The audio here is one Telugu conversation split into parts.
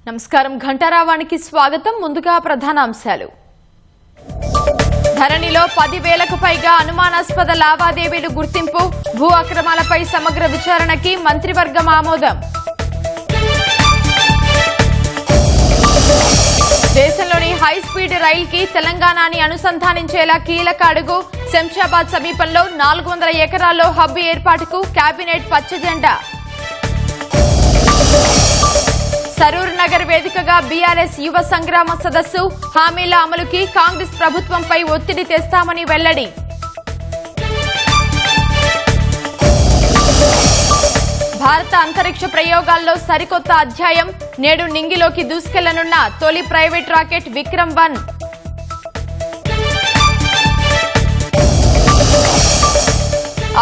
నమస్కారం ఘంటారావానికి స్వాగతం. ముందుగా ప్రధానాంశాలు. ధరణిలో 10,000కు పైగా అనుమానాస్పద లావాదేవీలు గుర్తింపు. భూ అక్రమాలపై సమగ్ర విచారణకి మంత్రివర్గం ఆమోదం. దేశంలోని హైస్పీడ్ రైల్కి తెలంగాణని అనుసంధానించేలా కీలక అడుగు. శంషాబాద్ సమీపంలో 400 ఎకరాల్లో హబ్ ఏర్పాటుకు కేబినెట్ పచ్చజెండా. సరూర్ నగర్ వేదికగా బీఆర్ఎస్ యువ సంగ్రామ సదస్సు. హామీల అమలుకి కాంగ్రెస్ ప్రభుత్వంపై ఒత్తిడి తెస్తామని వెల్లడి. భారత అంతరిక్ష ప్రయోగాల్లో సరికొత్త అధ్యాయం. నేడు నింగిలోకి దూసుకెళ్లనున్న తొలి ప్రైవేట్ రాకెట్ విక్రమ్-1.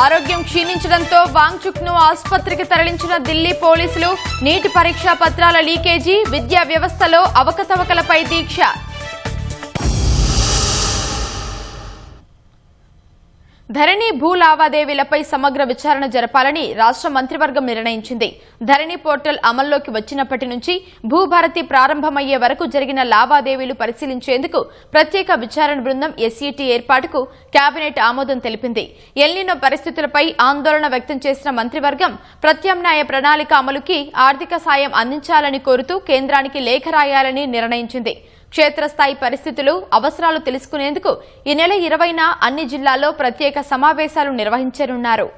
ఆరోగ్యం క్షీణించడంతో వాంగ్చుక్ ను ఆసుపత్రికి తరలించిన ఢిల్లీ పోలీసులు. నీటి పరీక్షా పత్రాల లీకేజీ, విద్యా వ్యవస్థలో అవకతవకలపై దీక్ష. ధరణి భూ లావాదేవీలపై సమగ్ర విచారణ జరపాలని రాష్ట్ర మంత్రివర్గం నిర్ణయించింది. ధరణి పోర్టల్ అమల్లోకి వచ్చినప్పటి నుంచి భూభారతి ప్రారంభమయ్యే వరకు జరిగిన లావాదేవీలు పరిశీలించేందుకు ప్రత్యేక విచారణ బృందం ఎస్ఈటీ ఏర్పాటుకు కేబినెట్ ఆమోదం తెలిపింది. ఎల్నినో పరిస్థితులపై ఆందోళన వ్యక్తం చేసిన మంత్రివర్గం ప్రత్యామ్నాయ ప్రణాళిక అమలుకి ఆర్థిక సాయం అందించాలని కోరుతూ కేంద్రానికి లేఖ రాయాలని నిర్ణయించింది. క్షేత్రస్థాయి పరిస్థితులు, అవసరాలు తెలుసుకునేందుకు ఈ నెల 20న అన్ని జిల్లాల్లో ప్రత్యేక సమావేశాలు నిర్వహించనున్నారు.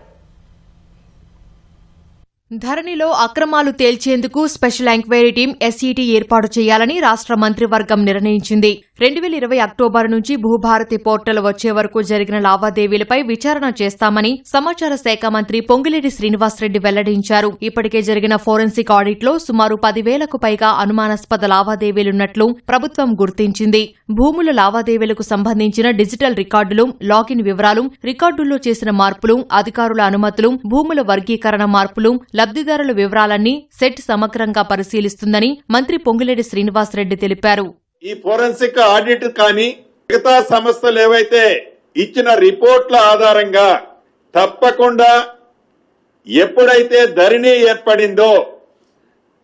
ధరణిలో అక్రమాలు తేల్చేందుకు స్పెషల్ ఎంక్వైరీ టీం ఎస్ఈటీ ఏర్పాటు చేయాలని రాష్ట్ర మంత్రివర్గం నిర్ణయించింది. 2020 అక్టోబర్ నుంచి భూభారతి పోర్టల్ వచ్చే వరకు జరిగిన లావాదేవీలపై విచారణ చేస్తామని సమాచార శాఖ మంత్రి పొంగులేటి శ్రీనివాసరెడ్డి వెల్లడించారు. ఇప్పటికే జరిగిన ఫోరెన్సిక్ ఆడిట్లో సుమారు 10,000కు పైగా అనుమానాస్పద లావాదేవీలున్నట్లు ప్రభుత్వం గుర్తించింది. భూముల లావాదేవీలకు సంబంధించిన డిజిటల్ రికార్డులు, లాగిన్ వివరాలు, రికార్డుల్లో చేసిన మార్పులు, అధికారుల అనుమతులు, భూముల వర్గీకరణ మార్పులు, లబ్దిదారుల వివరాలన్నీ సెట్ సమగ్రంగా పరిశీలిస్తుందని మంత్రి పొంగులేటి శ్రీనివాసరెడ్డి తెలిపారు. ఈ ఫోరెన్సిక్ ఆడిట్ కానీ మిగతా సంస్థలు ఏవైతే ఇచ్చిన రిపోర్ట్ల ఆధారంగా తప్పకుండా ఎప్పుడైతే ధరణి ఏర్పడిందో,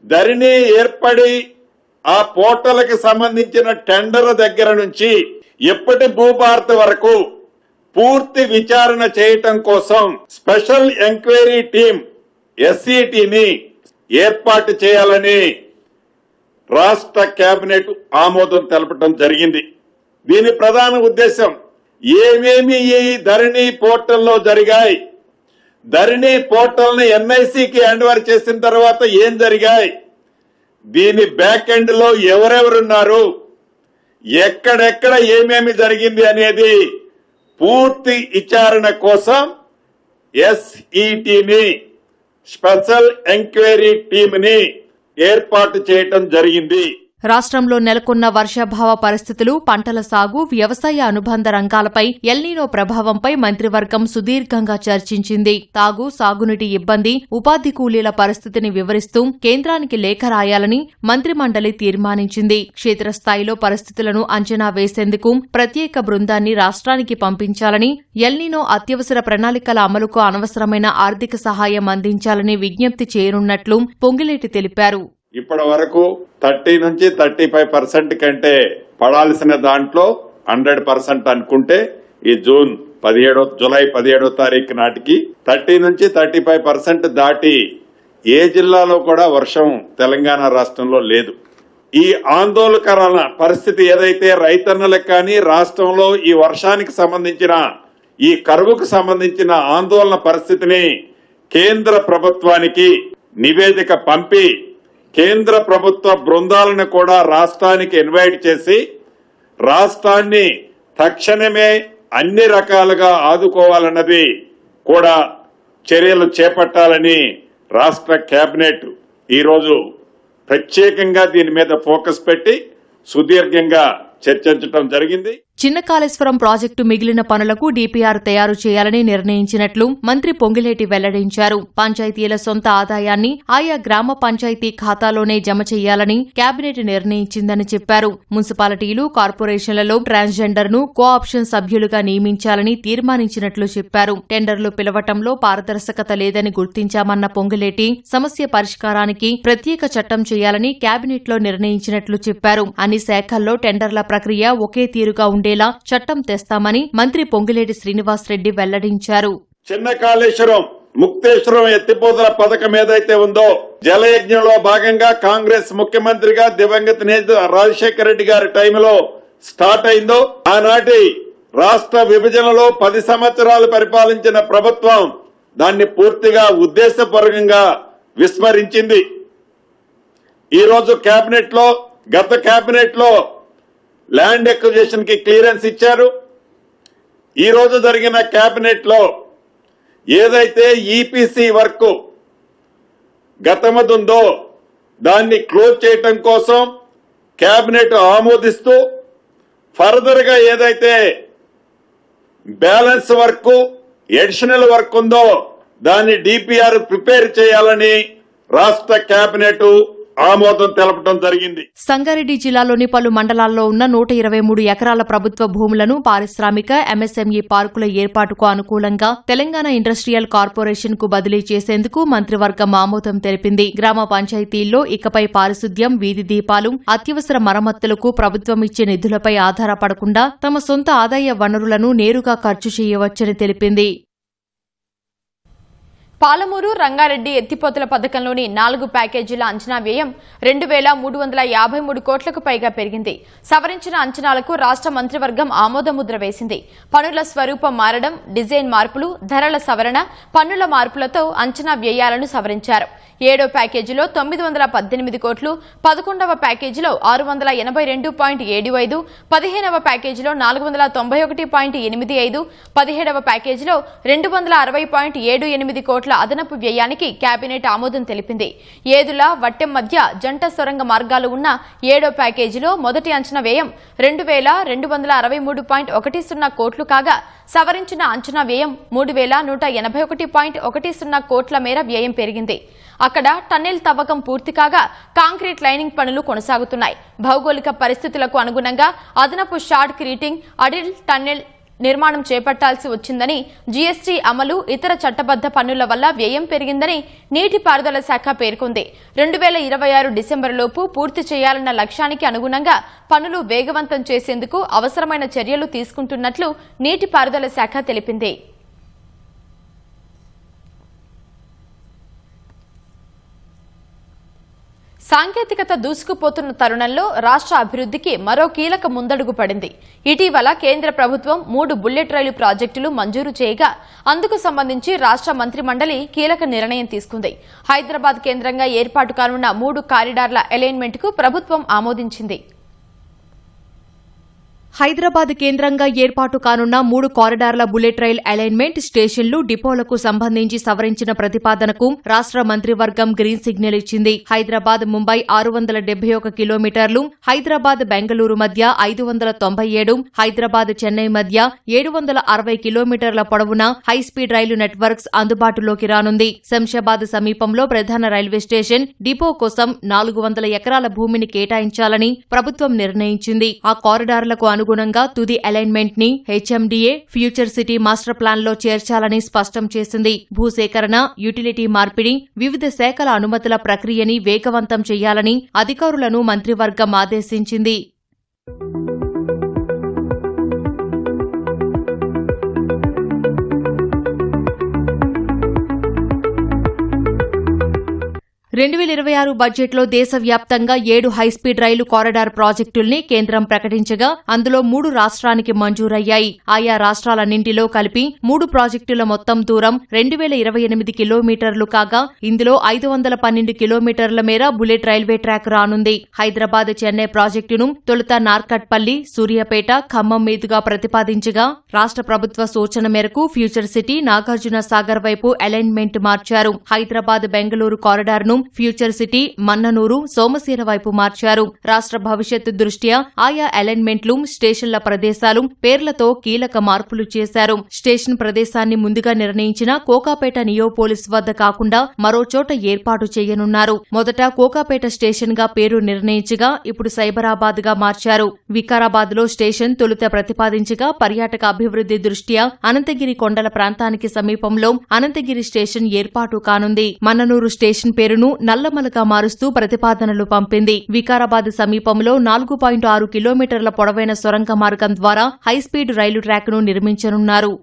ధరణి ఏర్పడి ఆ పోర్టల్కి సంబంధించిన టెండర్ దగ్గర నుంచి ఎప్పటి భూభారతి వరకు పూర్తి విచారణ చేయటం కోసం స్పెషల్ ఎంక్వైరీ టీం ఎస్ఈటీని ఏర్పాటు చేయాలని రాష్ట్ర కేబినెట్ ఆమోదం తెలపడం జరిగింది. దీని ప్రధాన ఉద్దేశం ఏమేమి ఈ ధరణి పోర్టల్లో జరిగాయి, ధరణి పోర్టల్ ని ఎన్ఐసికి హ్యాండ్ ఓవర్ చేసిన తర్వాత ఏం జరిగాయి, దీని బ్యాక్ ఎండ్ లో ఎవరెవరున్నారు, ఎక్కడెక్కడ ఏమేమి జరిగింది అనేది పూర్తి విచారణ కోసం ఎస్ఈటీని స్పెషల్ ఎంక్వైరీ టీంని ఏర్పాటు చేయటం జరిగింది. రాష్ట్రంలో నెలకొన్న వర్షాభావ పరిస్థితులు, పంటల సాగు, వ్యవసాయ అనుబంధ రంగాలపై ఎల్నినో ప్రభావంపై మంత్రివర్గం సుదీర్ఘంగా చర్చించింది. తాగు, సాగునీటి ఇబ్బంది, ఉపాధి కూలీల పరిస్థితిని వివరిస్తూ కేంద్రానికి లేఖ రాయాలని మంత్రిమండలి తీర్మానించింది. క్షేత్రస్థాయిలో పరిస్థితులను అంచనా వేసేందుకు ప్రత్యేక బృందాన్ని రాష్ట్రానికి పంపించాలని, ఎల్నినో అత్యవసర ప్రణాళికల అమలుకు అనవసరమైన ఆర్థిక సహాయం అందించాలని విజ్ఞప్తి చేయనున్నట్లు పొంగిలేటి తెలిపారు. ఇప్పటి వరకు 30 నుంచి 35% కంటే పడాల్సిన దాంట్లో 100% అనుకుంటే ఈ జూలై 17వ తారీఖు నాటికి 30 నుంచి 35% దాటి ఏ జిల్లాలో కూడా వర్షం తెలంగాణ రాష్ట్రంలో లేదు. ఈ ఆందోళనకరమైన పరిస్థితి ఏదైతే రైతన్నలకు కానీ రాష్ట్రంలో ఈ వర్షానికి సంబంధించిన ఈ కరువుకు సంబంధించిన ఆందోళన పరిస్థితిని కేంద్ర ప్రభుత్వానికి నివేదిక పంపి కేంద్ర ప్రభుత్వ బృందాలను కూడా రాష్ట్రానికి ఇన్వైట్ చేసి రాష్ట్రాన్ని తక్షణమే అన్ని రకాలుగా ఆదుకోవాలన్నది కూడా చర్యలు చేపట్టాలని రాష్ట్ర కేబినెట్ ఈరోజు ప్రత్యేకంగా దీని మీద ఫోకస్ పెట్టి సుదీర్ఘంగా చర్చించడం జరిగింది. చిన్న కాళేశ్వరం ప్రాజెక్టు మిగిలిన పనులకు డీపీఆర్ తయారు చేయాలని నిర్ణయించినట్లు మంత్రి పొంగిలేటి వెల్లడించారు. పంచాయతీల సొంత ఆదాయాన్ని ఆయా గ్రామ పంచాయతీ ఖాతాలోనే జమ చేయాలని కేబినెట్ నిర్ణయించిందని చెప్పారు. మున్సిపాలిటీలు, కార్పొరేషన్లలో ట్రాన్స్జెండర్ ను కో-ఆప్షన్ సభ్యులుగా నియమించాలని తీర్మానించినట్లు చెప్పారు. టెండర్లు పిలవటంలో పారదర్శకత లేదని గుర్తించామన్న పొంగిలేటి సమస్య పరిష్కారానికి ప్రత్యేక చట్టం చేయాలని కేబినెట్లో నిర్ణయించినట్లు చెప్పారు. అన్ని శాఖల్లో టెండర్ల ప్రక్రియ ఒకే తీరుగా ఉండేలా చట్టం తెస్తామని మంత్రి పొంగిలేటి శ్రీనివాసరెడ్డి వెల్లడించారు. చిన్న కాళేశ్వరం, ముక్తేశ్వరం ఎత్తిపోతల పథకం ఏదైతే ఉందో జలయజ్ఞంలో భాగంగా కాంగ్రెస్ ముఖ్యమంత్రిగా దివంగత నేత రాజశేఖర రెడ్డి గారి టైంలో స్టార్ట్ అయిందో, ఆనాటి రాష్ట్ర విభజనలో 10 సంవత్సరాలు పరిపాలించిన ప్రభుత్వం దాన్ని పూర్తిగా ఉద్దేశపూర్వకంగా విస్మరించింది. ఈ రోజు గత కేబినెట్ లో ల్యాండ్ ఎక్విజిషన్ కి క్లియరెన్స్ ఇచ్చారు. ఈ రోజు జరిగిన కేబినెట్ లో ఏదైతే ఈపీసీ వర్క్ గతమదుందో దాన్ని క్లోజ్ చేయటం కోసం కేబినెట్ ఆమోదిస్తూ ఫర్దర్ గా ఏదైతే బ్యాలెన్స్ వర్క్, ఎడిషనల్ వర్క్ ఉందో దాన్ని డిపిఆర్ ప్రిపేర్ చేయాలని రాష్ట్ర కేబినెట్ ఆమోదం తెలపడం జరిగింది. సంగారెడ్డి జిల్లాలోని పలు మండలాల్లో ఉన్న 123 ఎకరాల ప్రభుత్వ భూములను పారిశ్రామిక, ఎంఎస్ఎంఈ పార్కుల ఏర్పాటుకు అనుకూలంగా తెలంగాణ ఇండస్ట్రియల్ కార్పొరేషన్ కు బదిలీ చేసేందుకు మంత్రివర్గం ఆమోదం తెలిపింది. గ్రామ పంచాయతీల్లో ఇకపై పారిశుద్ధ్యం, వీధి దీపాలు, అత్యవసర మరమ్మతులకు ప్రభుత్వం ఇచ్చే నిధులపై ఆధారపడకుండా తమ సొంత ఆదాయ వనరులను నేరుగా ఖర్చు చేయవచ్చని తెలిపింది. పాలమూరు, రంగారెడ్డి ఎత్తిపోతల పథకంలోని 4 ప్యాకేజీల అంచనా వ్యయం 2,353 కోట్లకు పైగా పెరిగింది. సవరించిన అంచనాలకు రాష్ట్ర మంత్రివర్గం ఆమోదముద్ర వేసింది. పనుల స్వరూపం మారడం, డిజైన్ మార్పులు, ధరల సవరణ, పన్నుల మార్పులతో అంచనా వ్యయాలను సవరించారు. 7వ ప్యాకేజీలో 918 కోట్లు, 11వ ప్యాకేజీలో 682.75, 15వ ప్యాకేజీలో 491.85, 17వ ప్యాకేజీలో 260.78 కోట్ల అదనపు వ్యయానికి కేబినెట్ ఆమోదం తెలిపింది. ఏదుల, వట్టెం మధ్య జంట సొరంగ మార్గాలు ఉన్న 7వ ప్యాకేజీలో మొదటి అంచనా వ్యయం 2,263.10 కోట్లు కాగా సవరించిన అంచనా వ్యయం 3,181.10 కోట్ల మేర వ్యయం పెరిగింది. అక్కడ టన్నెల్ తవ్వకం పూర్తి కాగా కాంక్రీట్ లైనింగ్ పనులు కొనసాగుతున్నాయి. భౌగోళిక పరిస్థితులకు అనుగుణంగా అదనపు షార్ట్ క్రీటింగ్, అడిల్ టన్నెల్ నిర్మాణం చేపట్టాల్సి వచ్చిందని, జీఎస్టీ అమలు, ఇతర చట్టబద్ద పన్నుల వల్ల వ్యయం పెరిగిందని నీటిపారుదల శాఖ పేర్కొంది. 2026 డిసెంబరులోపు పూర్తి చేయాలన్న లక్ష్యానికి అనుగుణంగా పనులు వేగవంతం చేసేందుకు అవసరమైన చర్యలు తీసుకుంటున్నట్లు నీటిపారుదల శాఖ తెలిపింది. సాంకేతికత దూసుకుపోతున్న తరుణంలో రాష్ట్ర అభివృద్ధికి మరో కీలక ముందడుగు పడింది. ఇటీవల కేంద్ర ప్రభుత్వం 3 బుల్లెట్ రైలు ప్రాజెక్టులు మంజూరు చేయగా అందుకు సంబంధించి రాష్ట్ర మంత్రిమండలి కీలక నిర్ణయం తీసుకుంది. హైదరాబాద్ కేంద్రంగా ఏర్పాటు కానున్న 3 కారిడార్ల అలైన్మెంట్ కు ప్రభుత్వం ఆమోదించింది. హైదరాబాద్ కేంద్రంగా ఏర్పాటు కానున్న 3 కారిడార్ల బుల్లెట్ రైల్ అలైన్మెంట్, స్టేషన్లు, డిపోలకు సంబంధించి సవరించిన ప్రతిపాదనకు రాష్ట్ర మంత్రివర్గం గ్రీన్ సిగ్నల్ ఇచ్చింది. హైదరాబాద్ ముంబై 671 కిలోమీటర్లు, హైదరాబాద్ బెంగళూరు మధ్య 597, హైదరాబాద్ చెన్నై మధ్య 760 కిలోమీటర్ల పొడవున హైస్పీడ్ రైలు నెట్వర్క్స్ అందుబాటులోకి రానుంది. శంషాబాద్ సమీపంలో ప్రధాన రైల్వే స్టేషన్, డిపో కోసం 400 ఎకరాల భూమిని కేటాయించాలని ప్రభుత్వం నిర్ణయించింది. ఆ కారిడార్లకు అనుగుణంగా తుది అలైన్మెంట్ ని HMDA, future city master plan లో చేర్చాలని స్పష్టం చేసింది. భూసేకరణ, యుటిలిటీ మార్పిడి, వివిధ శాఖల అనుమతుల ప్రక్రియని వేగవంతం చేయాలని అధికారులను మంత్రివర్గం ఆదేశించింది. బడ్జెట్లో దేశవ్యాప్తంగా 7 హైస్పీడ్ రైలు కారిడార్ ప్రాజెక్టుల్ని కేంద్రం ప్రకటించగా అందులో 3 రాష్ట్రానికి మంజూరయ్యాయి. ఆయా రాష్ట్రాలన్నింటిలో కలిపి 3 ప్రాజెక్టుల మొత్తం దూరం 2028 కిలోమీటర్లు కాగా ఇందులో 512 కిలోమీటర్ల మేర బుల్లెట్ రైల్వే ట్రాక్ రానుంది. హైదరాబాద్ చెన్నై ప్రాజెక్టును తొలుత నార్కట్పల్లి, సూర్యాపేట, ఖమ్మం మీదుగా ప్రతిపాదించగా రాష్ట్ర ప్రభుత్వ సూచన మేరకు ఫ్యూచర్ సిటీ, నాగార్జున సాగర్ వైపు అలైన్మెంట్ మార్చారు. హైదరాబాద్ బెంగళూరు కారిడార్ను ఫ్యూచర్ సిటీ, మన్ననూరు, సోమశీల వైపు మార్చారు. రాష్ట్ర భవిష్యత్తు దృష్ట్యా ఆయా అలైన్మెంట్లు, స్టేషన్ల ప్రదేశాలు, పేర్లతో కీలక మార్పులు చేశారు. స్టేషన్ ప్రదేశాన్ని ముందుగా నిర్ణయించిన కోకాపేట నియోపోలిస్ వద్ద కాకుండా మరో చోట ఏర్పాటు చేయనున్నారు. మొదట కోకాపేట స్టేషన్ గా పేరు నిర్ణయించగా ఇప్పుడు సైబరాబాద్ గా మార్చారు. వికారాబాద్ లో స్టేషన్ తొలుత ప్రతిపాదించగా పర్యాటక అభివృద్ది దృష్ట్యా అనంతగిరి కొండల ప్రాంతానికి సమీపంలో అనంతగిరి స్టేషన్ ఏర్పాటు కానుంది. మన్ననూరు స్టేషన్ పేరును నల్లమలగా మారుస్తూ ప్రతిపాదనలు పంపింది. వికారాబాద్ సమీపంలో 4.6 కిలోమీటర్ల పొడవైన సొరంగ మార్గం ద్వారా హైస్పీడ్ రైలు ట్రాక్ ను నిర్మించనున్నారు.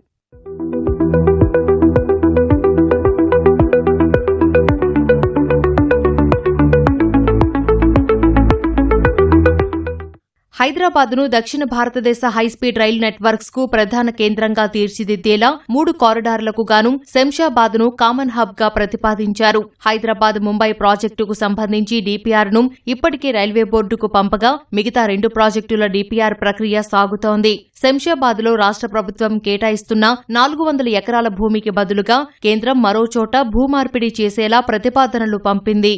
హైదరాబాద్ను దక్షిణ భారతదేశ హైస్పీడ్ రైలు నెట్వర్క్స్ కు ప్రధాన కేంద్రంగా తీర్చిదిద్దేలా 3 కారిడార్లకు గాను శంషాబాద్ను కామన్ హబ్ గా ప్రతిపాదించారు. హైదరాబాద్ ముంబై ప్రాజెక్టుకు సంబంధించి డీపీఆర్ ను ఇప్పటికే రైల్వే బోర్డుకు పంపగా మిగతా 2 ప్రాజెక్టుల డీపీఆర్ ప్రక్రియ సాగుతోంది. శంషాబాద్ లో రాష్ట్ర ప్రభుత్వం కేటాయిస్తున్న 400 ఎకరాల భూమికి బదులుగా కేంద్రం మరోచోట భూమార్పిడి చేసేలా ప్రతిపాదనలు పంపింది.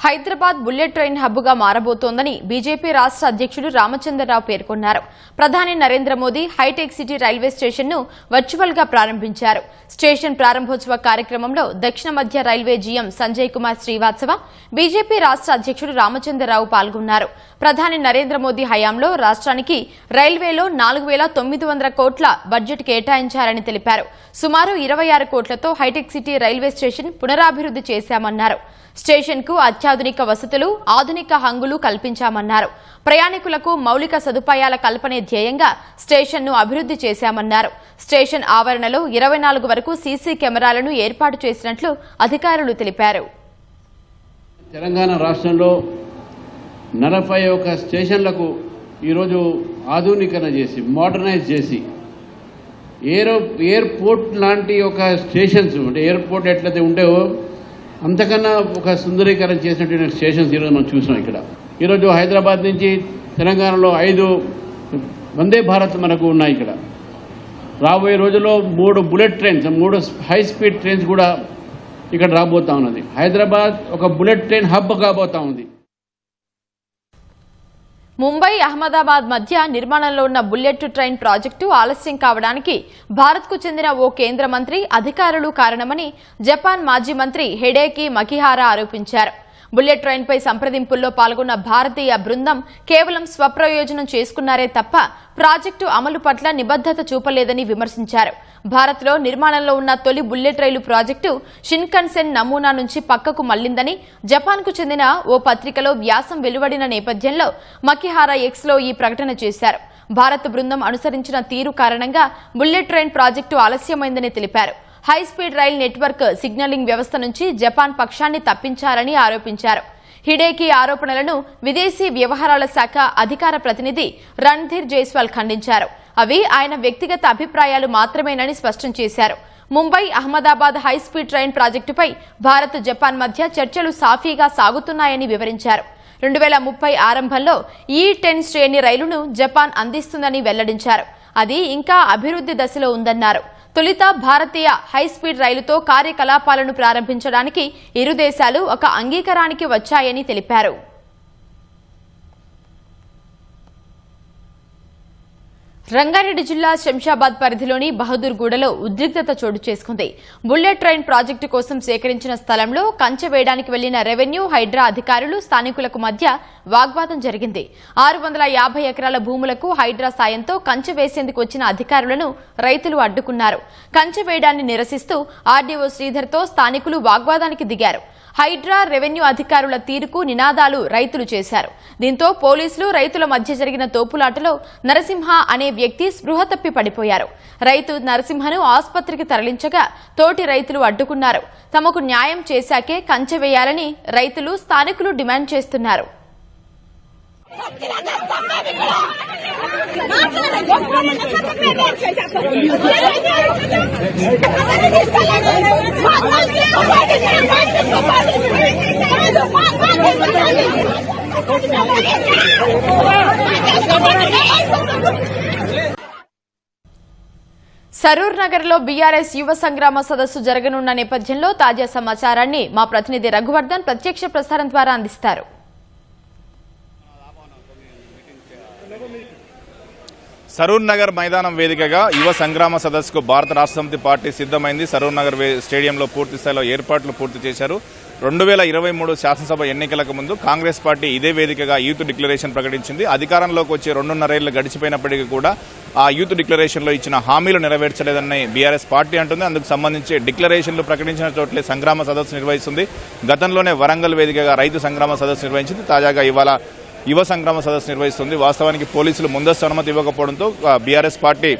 హైదరాబాద్ బుల్లెట్ ట్రైన్ హబ్గా మారబోతోందని బీజేపీ రాష్ట్ర అధ్యక్షుడు రామచంద్రరావు పేర్కొన్నారు. ప్రధాని Narendra Modi hitech city railway station ను వర్చువల్ గా ప్రారంభించారు. స్టేషన్ ప్రారంభోత్సవ కార్యక్రమంలో దక్షిణ మధ్య railway GM Sanjay Kumar Srivastava, BJP రాష్ట్ర అధ్యక్షుడు రామచంద్రరావు పాల్గొన్నారు. ప్రధాని నరేంద్ర మోదీ హయాంలో రాష్ట్రానికి రైల్వేలో 4,900 కోట్ల బడ్జెట్ కేటాయించారని తెలిపారు. సుమారు 26 కోట్లతో హైటెక్ సిటీ రైల్వే స్టేషన్ పునరాభివృద్ది చేశామన్నారు. స్టేషన్ కు అత్యాధునిక వసతులు, ఆధునిక హంగులు కల్పించామన్నారు. ప్రయాణికులకు మౌలిక సదుపాయాల కల్పనే ధ్యేయంగా స్టేషన్ ను అభివృద్ది చేశామన్నారు. స్టేషన్ ఆవరణలో 24 వరకు సీసీ కెమెరాలను ఏర్పాటు చేసినట్లు అధికారులు తెలిపారు. తెలంగాణ రాష్ట్రంలో 41 స్టేషన్లకు ఈరోజు ఆధునీకరణ చేసి, మోడర్నైజ్ చేసి, ఎయిర్పోర్ట్ లాంటి ఒక స్టేషన్స్, అంటే ఎయిర్పోర్ట్ ఎట్లయితే ఉండేవో అంతకన్నా ఒక సుందరీకరణ చేసినటువంటి స్టేషన్స్ ఈరోజు మనం చూసినాం. ఇక్కడ ఈరోజు హైదరాబాద్ నుంచి తెలంగాణలో 5 వందే భారత్ మనకు ఉన్నాయి. ఇక్కడ రాబోయే రోజుల్లో 3 bullet trains, 3 high speed trains కూడా ఇక్కడ రాబోతా ఉన్నది. హైదరాబాద్ ఒక బుల్లెట్ ట్రైన్ హబ్ కాబోతా ఉంది. ముంబై, అహ్మదాబాద్ మధ్య నిర్మాణంలో ఉన్న బుల్లెట్ ట్రైన్ ప్రాజెక్టు ఆలస్యం కావడానికి భారత్కు చెందిన ఓ కేంద్ర మంత్రి, అధికారులు కారణమని జపాన్ మాజీ మంత్రి హిడేకి మకిహారా ఆరోపించారు. బుల్లెట్ ట్రైన్పై సంప్రదింపుల్లో పాల్గొన్న భారతీయ బృందం కేవలం స్వప్రయోజనం చేసుకున్నారే తప్ప ప్రాజెక్టు అమలు పట్ల నిబద్దత చూపలేదని విమర్శించారు. భారత్లో నిర్మాణంలో ఉన్న తొలి బుల్లెట్ రైలు ప్రాజెక్టు షిన్కన్సెన్ నమూనా నుంచి పక్కకు మళ్లిందని జపాన్కు చెందిన ఓ పత్రికలో వ్యాసం వెలువడిన నేపథ్యంలో మకిహారా ఎక్స్లో ఈ ప్రకటన చేశారు. భారత్ బృందం అనుసరించిన తీరు కారణంగా బుల్లెట్ ట్రైన్ ప్రాజెక్టు ఆలస్యమైందని తెలిపారు. హైస్పీడ్ రైల్ నెట్వర్క్ సిగ్నలింగ్ వ్యవస్థ నుంచి జపాన్ పక్షాన్ని తప్పించారని ఆరోపించారు. హిడేకి ఆరోపణలను విదేశీ వ్యవహారాల శాఖ అధికార ప్రతినిధి రణ్ధీర్ జైస్వాల్ ఖండించారు. అవి ఆయన వ్యక్తిగత అభిప్రాయాలు మాత్రమేనని స్పష్టం చేశారు. ముంబై, అహ్మదాబాద్ హైస్పీడ్ ట్రైన్ ప్రాజెక్టుపై భారత్, జపాన్ మధ్య చర్చలు సాఫీగా సాగుతున్నాయని వివరించారు. 2030 ఆరంభంలో E10 శ్రేణి రైలును జపాన్ అందిస్తుందని వెల్లడించారు. అది ఇంకా అభివృద్ది దశలో ఉందన్నారు. తొలుత భారతీయ హైస్పీడ్ రైలుతో కార్యకలాపాలను ప్రారంభించడానికి ఇరు దేశాలు ఒక అంగీకారానికి వచ్చాయని తెలిపారు. రంగారెడ్డి జిల్లా శంషాబాద్ పరిధిలోని బహదూర్గూడలో ఉద్రిక్తత చోటు చేసుకుంది. బుల్లెట్ ట్రైన్ ప్రాజెక్టు కోసం సేకరించిన స్థలంలో కంచె వేయడానికి వెళ్లిన రెవెన్యూ, హైడ్రా అధికారులు, స్థానికులకు మధ్య వాగ్వాదం జరిగింది. 650 ఎకరాల భూములకు హైడ్రా సాయంతో కంచె వేసేందుకు వచ్చిన అధికారులను రైతులు అడ్డుకున్నారు. కంచె వేయడాన్ని నిరసిస్తూ ఆర్డీఓ శ్రీధర్తో స్థానికులు వాగ్వాదానికి దిగారు. హైడ్రా, రెవెన్యూ అధికారుల తీరుకు నినాదాలు రైతులు చేశారు. దీంతో పోలీసులు, రైతుల మధ్య జరిగిన తోపులాటలో నరసింహ అనే వ్యక్తి స్పృహ తప్పి పడిపోయారు. రైతు నరసింహను ఆసుపత్రికి తరలించగా తోటి రైతులు అడ్డుకున్నారు. తమకు న్యాయం చేశాకే కంచె వేయాలని రైతులు, స్థానికులు డిమాండ్ చేస్తున్నారు. సరూర్ నగర్ లో బీఆర్ఎస్ యువ సంగ్రామ సదస్సు జరగనున్న నేపథ్యంలో తాజా సమాచారాన్ని మా ప్రతినిధి రఘువర్ధన్ ప్రత్యక్ష ప్రసారం ద్వారా అందిస్తారు. సరూర్ నగర్ మైదానం వేదికగా యువ సంగ్రామ సదస్సుకు భారత రాష్ట్ర సమితి పార్టీ సిద్ధమైంది. సరూర్ నగర్ స్టేడియంలో పూర్తి స్థాయిలో ఏర్పాట్లు పూర్తి చేశారు. 2023 శాసనసభ ఎన్నికలకు ముందు కాంగ్రెస్ పార్టీ ఇదే వేదికగా యూత్ డిక్లరేషన్ ప్రకటించింది. అధికారంలోకి వచ్చి 2.5 ఏళ్లు గడిచిపోయినప్పటికీ కూడా ఆ యూత్ డిక్లరేషన్లో ఇచ్చిన హామీలు నెరవేర్చలేదని బీఆర్ఎస్ పార్టీ అంటుంది. అందుకు సంబంధించి డిక్లరేషన్లు ప్రకటించిన చోట్లే సంగ్రామ సదస్సు నిర్వహిస్తుంది. గతంలోనే వరంగల్ వేదికగా రైతు సంగ్రామ సదస్సు నిర్వహించింది. తాజాగా ఇవాళ యువ సంగ్రామ సదస్సు నిర్వహిస్తుంది. వాస్తవానికి పోలీసులు ముందస్తు అనుమతి ఇవ్వకపోవడంతో బీఆర్ఎస్ పార్టీ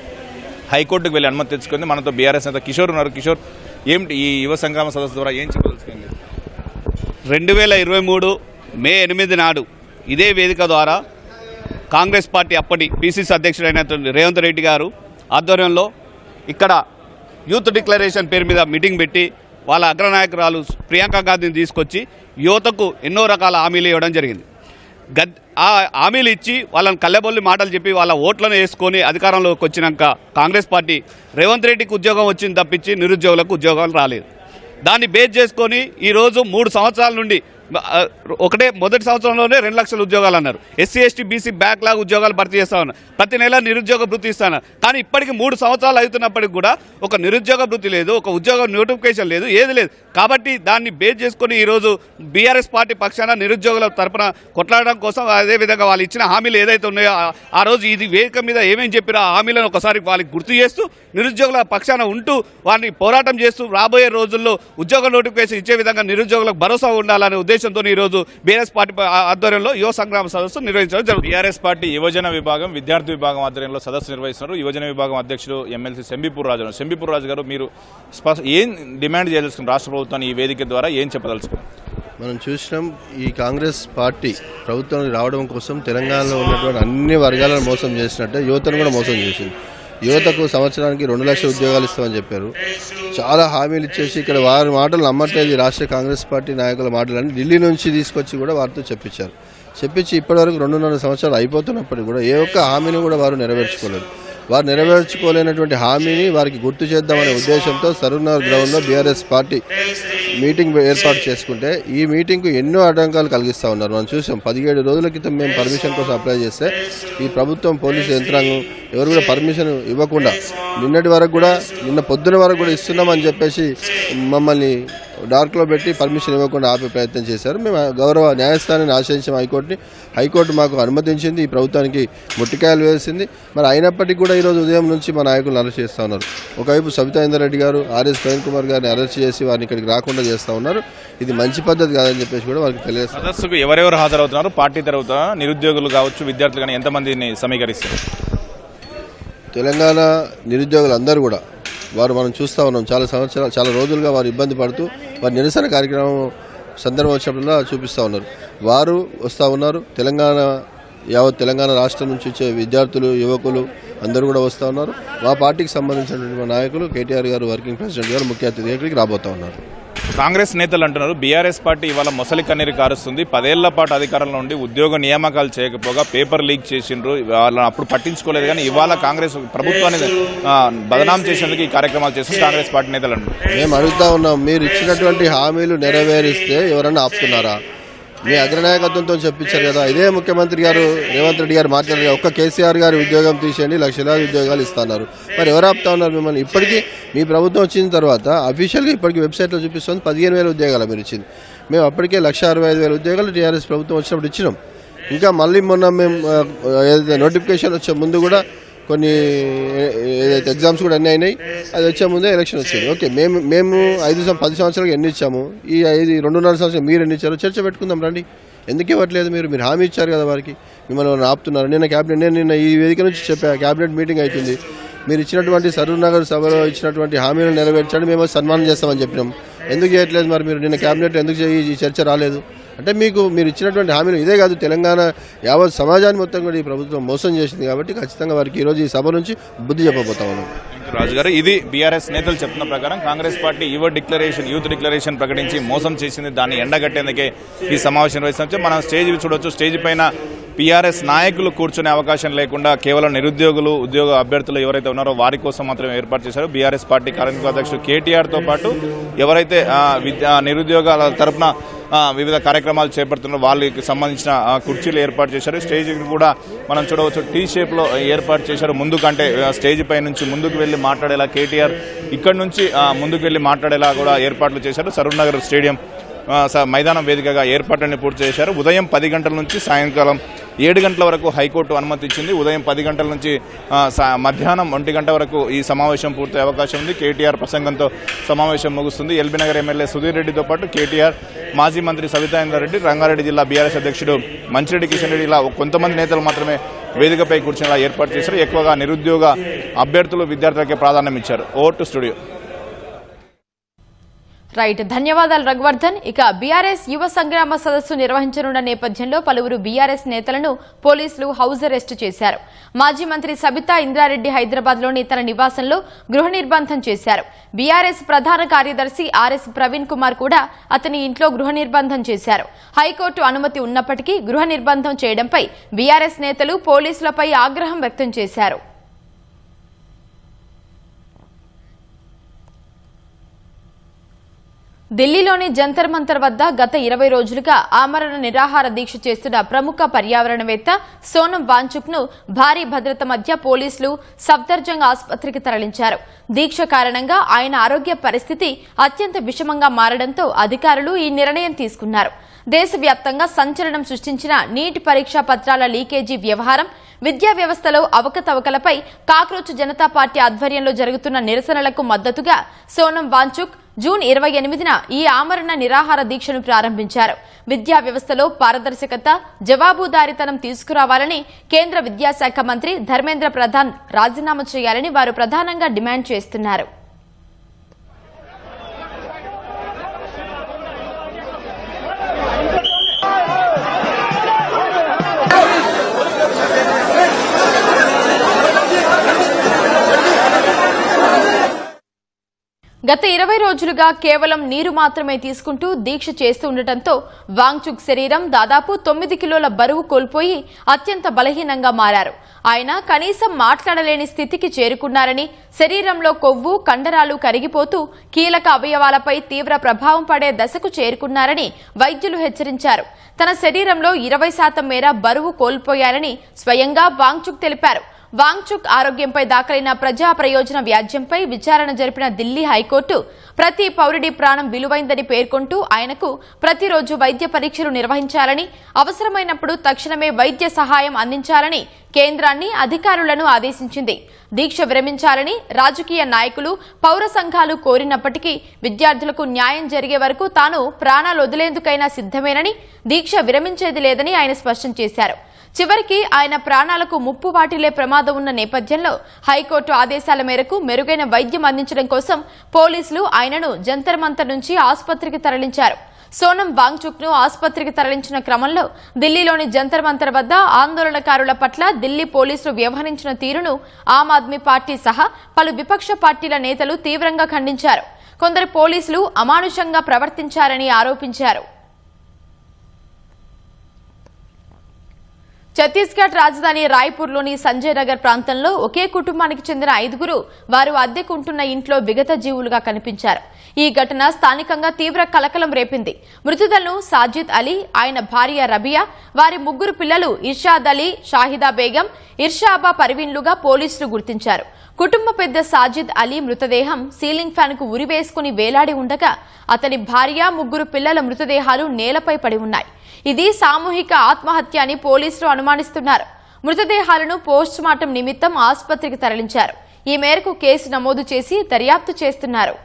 హైకోర్టుకు వెళ్లి అనుమతి తెచ్చుకుంది. మనతో బీఆర్ఎస్ నేత కిషోర్ ఉన్నారు. కిషోర్, ఏమిటి ఈ యువ సంగ్రామ సదస్సు ద్వారా ఏం చెప్పదలుచుకుంది? 2023 మే 8 నాడు ఇదే వేదిక ద్వారా కాంగ్రెస్ పార్టీ అప్పటి పిసిసి అధ్యక్షుడైనటువంటి రేవంత్ రెడ్డి గారు ఆధ్వర్యంలో ఇక్కడ యూత్ డిక్లరేషన్ పేరు మీద మీటింగ్ పెట్టి వాళ్ళ అగ్రనాయకురాలు ప్రియాంక గాంధీని తీసుకొచ్చి యువతకు ఎన్నో రకాల హామీలు ఇవ్వడం జరిగింది. ఆ హామీలు ఇచ్చి వాళ్ళని కళ్ళబొల్లి మాటలు చెప్పి వాళ్ళ ఓట్లను వేసుకొని అధికారంలోకి వచ్చినాక కాంగ్రెస్ పార్టీ రేవంత్ రెడ్డికి ఉద్యోగం వచ్చింది తప్పించి నిరుద్యోగులకు ఉద్యోగాలు రాలేదు. దాన్ని బేస్ చేసుకొని ఈరోజు 3 సంవత్సరాల నుండి మొదటి సంవత్సరంలోనే 2 లక్షల ఉద్యోగాలు అన్నారు. ఎస్సీ ఎస్టీ బీసీ బ్యాక్లాగ్ ఉద్యోగాలు భర్తీ చేస్తా ఉన్నారు. ప్రతి నెల నిరుద్యోగ భృతి ఇస్తాను. కానీ ఇప్పటికి 3 సంవత్సరాలు అవుతున్నప్పటికి కూడా ఒక నిరుద్యోగ భృతి లేదు, ఒక ఉద్యోగ నోటిఫికేషన్ లేదు, ఏది లేదు. కాబట్టి దాన్ని బేస్ చేసుకుని ఈరోజు బీఆర్ఎస్ పార్టీ పక్షాన నిరుద్యోగుల తరపున కొట్లాడడం కోసం అదేవిధంగా వాళ్ళు ఇచ్చిన హామీలు ఏదైతే ఉన్నాయో ఆ రోజు ఇది వేదిక మీద ఏమేమి చెప్పినా ఆ హామీలను ఒకసారి వాళ్ళకి గుర్తు చేస్తూ నిరుద్యోగుల పక్షాన ఉంటూ వారిని పోరాటం చేస్తూ రాబోయే రోజుల్లో ఉద్యోగ నోటిఫికేషన్ ఇచ్చే విధంగా నిరుద్యోగులకు భరోసా ఉండాలనే ఉద్దేశంతో ఈరోజు బీఆర్ఎస్ పార్టీ ఆధ్వర్యంలో యువ సంగ్రామ సదస్సు నిర్వహించడం జరుగుతుంది. బీఆర్ఎస్ పార్టీ యువజన విభాగం విద్యార్థి విభాగం ఆధ్వర్యంలో సదస్సు నిర్వహిస్తున్నారు. యువజన విభాగం అధ్యక్షుడు ఎమ్మెల్సీ శంబీపూర్ రాజు గారు, మీరు ఏం డిమాండ్ చేయదలుచుకున్నారు రాష్ట్ర ప్రభుత్వాన్ని ఈ వేదిక ద్వారా, ఏం చెప్పదలుచుకున్నారు? మనం చూసినాం, ఈ కాంగ్రెస్ పార్టీ ప్రభుత్వానికి రావడం కోసం తెలంగాణలో ఉన్నటువంటి అన్ని వర్గాలను మోసం చేసినట్టే యువతను కూడా మోసం చేసింది. యువతకు సంవత్సరానికి 2 లక్షల ఉద్యోగాలు ఇస్తామని చెప్పారు. చాలా హామీలు ఇచ్చేసి ఇక్కడ వారి మాటలు నమ్మట్లేదు. రాష్ట్ర కాంగ్రెస్ పార్టీ నాయకుల మాటలని ఢిల్లీ నుంచి తీసుకొచ్చి కూడా వారితో చెప్పించారు. చెప్పించి ఇప్పటివరకు 2.5 సంవత్సరాలు అయిపోతున్నప్పటికీ కూడా ఏ ఒక్క హామీని కూడా వారు నెరవేర్చుకోలేదు. వారు నెరవేర్చుకోలేనటువంటి హామీని వారికి గుర్తు చేద్దామనే ఉద్దేశంతో సరూర్ గ్రౌండ్లో బీఆర్ఎస్ పార్టీ మీటింగ్ ఏర్పాటు చేసుకుంటే ఈ మీటింగ్కు ఎన్నో ఆటంకాలు కలిగిస్తూ ఉన్నారు. మనం చూసాం, 17 రోజుల క్రితం మేము పర్మిషన్ కోసం అప్లై చేస్తే ఈ ప్రభుత్వం పోలీసు యంత్రాంగం ఎవరు కూడా పర్మిషన్ ఇవ్వకుండా నిన్న పొద్దున వరకు కూడా ఇస్తున్నామని చెప్పేసి మమ్మల్ని డార్క్లో పెట్టి పర్మిషన్ ఇవ్వకుండా ఆపే ప్రయత్నం చేశారు. మేము గౌరవ న్యాయస్థానాన్ని ఆశ్రయించాం హైకోర్టు మాకు అనుమతించింది. ఈ ప్రభుత్వానికి ముట్టికాయలు వేసింది. మరి అయినప్పటికీ కూడా ఈరోజు ఉదయం నుంచి మా నాయకులను అరెస్ట్ చేస్తూ ఉన్నారు. ఒకవైపు సబితా ఇంద్రారెడ్డి గారు, ఆర్ఎస్ ప్రవీణ్ కుమార్ గారిని అరెస్ట్ చేసి వారిని ఇక్కడికి రాకుండా చేస్తూ ఉన్నారు. ఇది మంచి పద్ధతి కాదని చెప్పేసి కూడా వారికి తెలియజేస్తారు. సదస్సుకు ఎవరెవరు హాజరవుతున్నారు? పార్టీ తరఫున నిరుద్యోగులు కావచ్చు, విద్యార్థులు కానీ ఎంతమందిని సమీకరిస్తారు? తెలంగాణ నిరుద్యోగులు అందరూ కూడా వారు మనం చూస్తూ ఉన్నాం, చాలా రోజులుగా వారు ఇబ్బంది పడుతూ వారి నిరసన కార్యక్రమం సందర్భం వచ్చినప్పుడల్లా చూపిస్తూ ఉన్నారు. వారు వస్తూ ఉన్నారు. యావత్ తెలంగాణ రాష్ట్రం నుంచి వచ్చే విద్యార్థులు, యువకులు అందరూ కూడా వస్తూ ఉన్నారు. మా పార్టీకి సంబంధించినటువంటి మా నాయకులు కేటీఆర్ గారు, వర్కింగ్ ప్రెసిడెంట్ గారు ముఖ్య అతిథి ఇక్కడికి రాబోతూ ఉన్నారు. కాంగ్రెస్ నేతలు అంటున్నారు బీఆర్ఎస్ పార్టీ ఇవాళ మొసలి కన్నీరు కారుస్తుంది. 10 ఏళ్ల పాటు అధికారంలో ఉండి ఉద్యోగ నియామకాలు చేయకపోగా పేపర్ లీక్ చేసిండ్రు, వాళ్ళని అప్పుడు పట్టించుకోలేదు. కానీ ఇవాళ కాంగ్రెస్ ప్రభుత్వాన్ని బదనాం చేసేందుకు ఈ కార్యక్రమాలు చేస్తుంది కాంగ్రెస్ పార్టీ నేతలు అంటున్నారు. మేము అడుగుతా ఉన్నాం, మీరు ఇచ్చినటువంటి హామీలు నెరవేరిస్తే ఎవరన్నా ఆపుతున్నారా? మీ అగ్రనాయకత్వంతో చెప్పించారు కదా. ఇదే ముఖ్యమంత్రి గారు రేవంత్ రెడ్డి గారు మాట్లాడారు, ఒక్క కేసీఆర్ గారి ఉద్యోగం తీసేయండి, లక్షలాది ఉద్యోగాలు ఇస్తున్నారు. మరి ఎవరు ఆపుతా ఉన్నారు మిమ్మల్ని? ఇప్పటికీ మీ ప్రభుత్వం వచ్చిన తర్వాత అఫీషియల్గా ఇప్పటికీ వెబ్సైట్లో చూపిస్తుంది 15,000 ఉద్యోగాలు మీరు ఇచ్చింది. మేము అప్పటికే 165,000 ఉద్యోగాలు టీఆర్ఎస్ ప్రభుత్వం వచ్చినప్పుడు ఇచ్చినాం. ఇంకా మళ్ళీ మొన్న మేము ఏదైతే నోటిఫికేషన్ వచ్చే ముందు కూడా కొన్ని ఏదైతే ఎగ్జామ్స్ కూడా అన్నీ అయినాయి. అది వచ్చే ముందే ఎలక్షన్ వచ్చింది. ఓకే, మేము 10 సంవత్సరాలకు ఎన్ని ఇచ్చాము, ఈ 2.5 సంవత్సరాలు మీరు ఎన్ని ఇచ్చారో చర్చ పెట్టుకుందాం రండి. ఎందుకు ఇవ్వట్లేదు? మీరు హామీ ఇచ్చారు కదా వారికి, మిమ్మల్ని ఆపుతున్నారు. నిన్న ఈ వేదిక నుంచి చెప్పా, క్యాబినెట్ మీటింగ్ అవుతుంది. మీరు ఇచ్చినటువంటి సరూర్ నగర్ సభలో ఇచ్చినటువంటి హామీలను నెరవేర్చండి, మేము సన్మానం చేస్తామని చెప్పినాం. ఎందుకు చేయట్లేదు? మరి మీరు నిన్న క్యాబినెట్ ఎందుకు ఈ చర్చ రాలేదు? అంటే మీరు ఇచ్చినటువంటి హామీలు ఇదే కాదు, తెలంగాణ యావత్ సమాజాన్ని మొత్తం కూడా ఈ ప్రభుత్వం మోసం చేసింది. కాబట్టి ఖచ్చితంగా వారికి ఈరోజు ఈ సభ నుంచి బుద్ధి చెప్పబోతా ఉన్నాం. రాజు గారు, ఇది బీఆర్ఎస్ నేతలు చెప్తున్న ప్రకారం కాంగ్రెస్ పార్టీ యూత్ డిక్లరేషన్ ప్రకటించి మోసం చేసింది. దాన్ని ఎండగట్టేందుకే ఈ సమావేశం నిర్వహించవచ్చు. మనం స్టేజ్ చూడొచ్చు. స్టేజ్ పైన పీఆర్ఎస్ నాయకులు కూర్చునే అవకాశం లేకుండా కేవలం నిరుద్యోగులు ఉద్యోగ అభ్యర్థులు ఎవరైతే ఉన్నారో వారి కోసం మాత్రమే ఏర్పాటు చేశారు. బీఆర్ఎస్ పార్టీ కార్యనిర్వాహక అధ్యక్షుడు కేటీఆర్తో పాటు ఎవరైతే నిరుద్యోగాల తరఫున వివిధ కార్యక్రమాలు చేపడుతున్నారు వాళ్ళకి సంబంధించిన కుర్చీలు ఏర్పాటు చేశారు. స్టేజ్ కూడా మనం చూడవచ్చు టీ షేప్లో ఏర్పాటు చేశారు. ముందుకంటే స్టేజ్ పై నుంచి ముందుకు వెళ్ళి మాట్లాడేలా కేటీఆర్ ఇక్కడి నుంచి ముందుకు వెళ్ళి మాట్లాడేలా కూడా ఏర్పాట్లు చేశారు. సరూర్ నగర్ స్టేడియం మైదానం వేదికగా ఏర్పాట్లన్నీ పూర్తి చేశారు. ఉదయం 10 గంటల నుంచి సాయంకాలం 7 గంటల వరకు హైకోర్టు అనుమతి ఇచ్చింది. ఉదయం 10 గంటల నుంచి మధ్యాహ్నం 1 గంట వరకు ఈ సమావేశం పూర్తయ్యే అవకాశం ఉంది. కేటీఆర్ ప్రసంగంతో సమావేశం ముగుస్తుంది. ఎల్బీ నగర్ ఎమ్మెల్యే సుధీర్ రెడ్డితో పాటు కేటీఆర్, మాజీ మంత్రి సబితా ఇంద్రారెడ్డి, రంగారెడ్డి జిల్లా బీఆర్ఎస్ అధ్యక్షుడు మంచిరెడ్డి కిషన్ రెడ్డి ఇలా కొంతమంది నేతలు మాత్రమే వేదికపై కూర్చునేలా ఏర్పాటు చేశారు. ఎక్కువగా నిరుద్యోగ అభ్యర్థులు, విద్యార్థులకే ప్రాధాన్యం ఇచ్చారు. Over to studio. రైట్, ధన్యవాదాలు రఘువర్ధన్. ఇక బీఆర్ఎస్ యువ సంగ్రామ సదస్సు నిర్వహించనున్న నేపథ్యంలో పలువురు బీఆర్ఎస్ నేతలను పోలీసులు హౌస్ అరెస్టు చేశారు. మాజీ మంత్రి సబితా ఇంద్రారెడ్డి హైదరాబాద్లోని తన నివాసంలో గృహ నిర్బంధం చేశారు. బీఆర్ఎస్ ప్రధాన కార్యదర్శి ఆర్ఎస్ ప్రవీణ్ కుమార్ కూడా అతని ఇంట్లో గృహ నిర్బంధం చేశారు. హైకోర్టు అనుమతి ఉన్నప్పటికీ గృహ నిర్బంధం చేయడంపై బీఆర్ఎస్ నేతలు పోలీసులపై ఆగ్రహం వ్యక్తం చేశారు. ఢిల్లీలోని జంతర్ మంతర్ వద్ద గత 20 రోజులుగా ఆమరణ నిరాహార దీక్ష చేస్తున్న ప్రముఖ పర్యావరణవేత్త సోనం వాంచుక్ ను భారీ భద్రత మధ్య పోలీసులు సఫ్దర్జంగ్ ఆసుపత్రికి తరలించారు. దీక్ష కారణంగా ఆయన ఆరోగ్య పరిస్థితి అత్యంత విషమంగా మారడంతో అధికారులు ఈ నిర్ణయం తీసుకున్నారు. దేశవ్యాప్తంగా సంచలనం సృష్టించిన నీట్ పరీక్షా పత్రాల లీకేజీ వ్యవహారం, విద్యా వ్యవస్థలో అవకతవకలపై కాక్రోచ్ జనతా పార్టీ ఆధ్వర్యంలో జరుగుతున్న నిరసనలకు మద్దతుగా సోనం వాంచుక్ జూన్ 28న ఈ ఆమరణ నిరాహార దీక్షను ప్రారంభించారు. విద్యా వ్యవస్థలో పారదర్శకత, జవాబుదారీతనం తీసుకురావాలని కేంద్ర విద్యాశాఖ మంత్రి ధర్మేంద్ర ప్రధాన్ రాజీనామా చేయాలని వారు ప్రధానంగా డిమాండ్ చేస్తున్నారు. గత 20 రోజులుగా కేవలం నీరు మాత్రమే తీసుకుంటూ దీక్ష చేస్తూ ఉండటంతో వాంగ్చుక్ శరీరం దాదాపు 9 కిలోల బరువు కోల్పోయి అత్యంత బలహీనంగా మారారు. ఆయన కనీసం మాట్లాడలేని స్థితికి చేరుకున్నారని, శరీరంలో కొవ్వు, కండరాలు కరిగిపోతూ కీలక అవయవాలపై తీవ్ర ప్రభావం పడే దశకు చేరుకున్నారని వైద్యులు హెచ్చరించారు. తన శరీరంలో 20% మేర బరువు కోల్పోయారని స్వయంగా వాంగ్చుక్ తెలిపారు. వాంగ్చుక్ ఆరోగ్యంపై దాఖలైన ప్రజా ప్రయోజన వ్యాజ్యంపై విచారణ జరిపిన ఢిల్లీ హైకోర్టు ప్రతి పౌరుడి ప్రాణం విలువైందని పేర్కొంటూ ఆయనకు ప్రతిరోజు వైద్య పరీక్షలు నిర్వహించాలని, అవసరమైనప్పుడు తక్షణమే వైద్య సహాయం అందించాలని కేంద్రాన్ని, అధికారులను ఆదేశించింది. దీక్ష విరమించాలని రాజకీయ నాయకులు, పౌర సంఘాలు కోరినప్పటికీ విద్యార్థులకు న్యాయం జరిగే వరకు తాను ప్రాణాలు వదిలేందుకైనా సిద్ధమేనని, దీక్ష విరమించేది లేదని ఆయన స్పష్టం చేశారు. చివరికి ఆయన ప్రాణాలకు ముప్పు వాటిల్లే ప్రమాదం ఉన్న నేపథ్యంలో హైకోర్టు ఆదేశాల మేరకు మెరుగైన వైద్యం అందించడం కోసం పోలీసులు ఆయనను జంతర్ మంతర్ నుంచి ఆసుపత్రికి తరలించారు. సోనం వాంగ్చుక్ ను ఆసుపత్రికి తరలించిన క్రమంలో ఢిల్లీలోని జంతర్ మంతర్ వద్ద ఆందోళనకారుల పట్ల ఢిల్లీ పోలీసులు వ్యవహరించిన తీరును ఆమ్ ఆద్మీ పార్టీ సహా పలు విపక్ష పార్టీల నేతలు తీవ్రంగా ఖండించారు. కొందరు పోలీసులు అమానుషంగా ప్రవర్తించారని ఆరోపించారు. ఛత్తీస్గఢ్ రాజధాని రాయ్పూర్లోని సంజయ్ నగర్ ప్రాంతంలో ఒకే కుటుంబానికి చెందిన 5గురు వారు అద్దెకుంటున్న ఇంట్లో విగత జీవులుగా కనిపించారు. ఈ ఘటన స్థానికంగా తీవ్ర కలకలం రేపింది. మృతులను సాజిద్ అలీ, ఆయన భార్య రబియా, వారి 3 పిల్లలు ఇర్షాద్ అలీ, షాహిదా బేగం, ఇర్షాబా పర్వీన్లుగా పోలీసులు గుర్తించారు. కుటుంబ పెద్ద సాజిద్ అలీ మృతదేహం సీలింగ్ ఫ్యాన్ కు ఉరివేసుకుని వేలాడి ఉండగా అతని భార్య, 3 పిల్లల మృతదేహాలు నేలపై పడి ఉన్నాయి. ఇది సామూహిక ఆత్మహత్య అని పోలీసులు అనుమానిస్తున్నారు. మృతదేహాలను పోస్ట్ మార్టం నిమిత్తం ఆసుపత్రికి తరలించారు. ఈ మేరకు కేసు నమోదు చేసి దర్యాప్తు చేస్తున్నారు.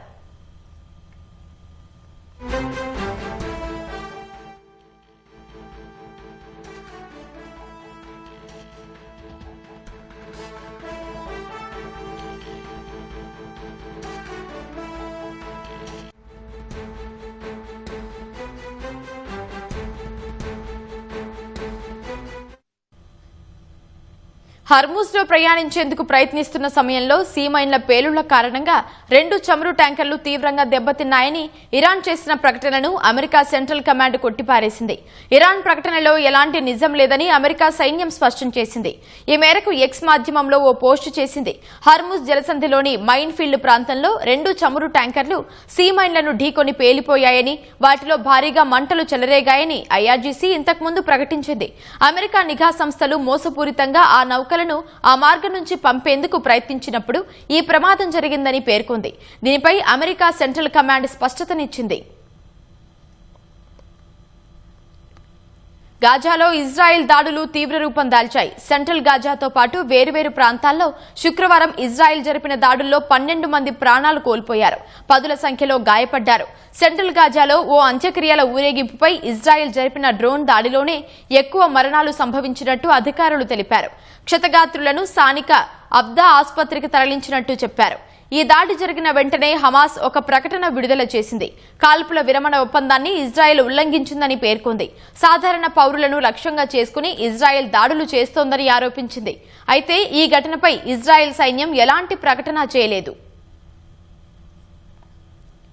హర్మూజ్ లో ప్రయాణించేందుకు ప్రయత్నిస్తున్న సమయంలో సీమైన్ల పేలుళ్ల కారణంగా 2 చమురు ట్యాంకర్లు తీవ్రంగా దెబ్బతిన్నాయని ఇరాన్ చేసిన ప్రకటనను అమెరికా సెంట్రల్ కమాండ్ కొట్టిపారేసింది. ఇరాన్ ప్రకటనలో ఎలాంటి నిజం లేదని అమెరికా సైన్యం స్పష్టం చేసింది. ఈ మేరకు ఎక్స్ మాధ్యమంలో ఓ పోస్టు చేసింది. హర్మూజ్ జలసంధిలోని మైన్ ఫీల్డ్ ప్రాంతంలో 2 చమురు ట్యాంకర్లు సీమైన్లను ఢీకొని పేలిపోయాయని, వాటిలో భారీగా మంటలు చెలరేగాయని ఐఆర్జీసీ ఇంతకుముందు ప్రకటించింది. అమెరికా నిఘా సంస్థలు మోసపూరితంగా ఆ నౌకలను ఆ మార్గం నుంచి పంపేందుకు ప్రయత్నించినప్పుడు ఈ ప్రమాదం జరిగిందని పేర్కొంది. దీనిపై అమెరికా సెంట్రల్ కమాండ్ స్పష్టతనిచ్చింది. గాజాలో ఇజ్రాయెల్ దాడులు తీవ్ర రూపం దాల్చాయి. సెంట్రల్ గాజాతో పాటు వేర్వేరు ప్రాంతాల్లో శుక్రవారం ఇజ్రాయెల్ జరిపిన దాడుల్లో 12 మంది ప్రాణాలు కోల్పోయారు, పదుల సంఖ్యలో గాయపడ్డారు. సెంట్రల్ గాజాలో ఓ అంత్యక్రియల ఊరేగింపుపై ఇజ్రాయెల్ జరిపిన డ్రోన్ దాడిలోనే ఎక్కువ మరణాలు సంభవించినట్టు అధికారులు తెలిపారు. క్షతగాత్రులను స్థానిక అబ్దా ఆసుపత్రికి తరలించినట్టు చెప్పారు. ఈ దాడి జరిగిన వెంటనే హమాస్ ఒక ప్రకటన విడుదల చేసింది. కాల్పుల విరమణ ఒప్పందాన్ని ఇజ్రాయెల్ ఉల్లంఘించిందని పేర్కొంది. సాధారణ పౌరులను లక్ష్యంగా చేసుకుని ఇజ్రాయెల్ దాడులు చేస్తోందని ఆరోపించింది. అయితే ఈ ఘటనపై ఇజ్రాయెల్ సైన్యం ఎలాంటి ప్రకటన చేయలేదు.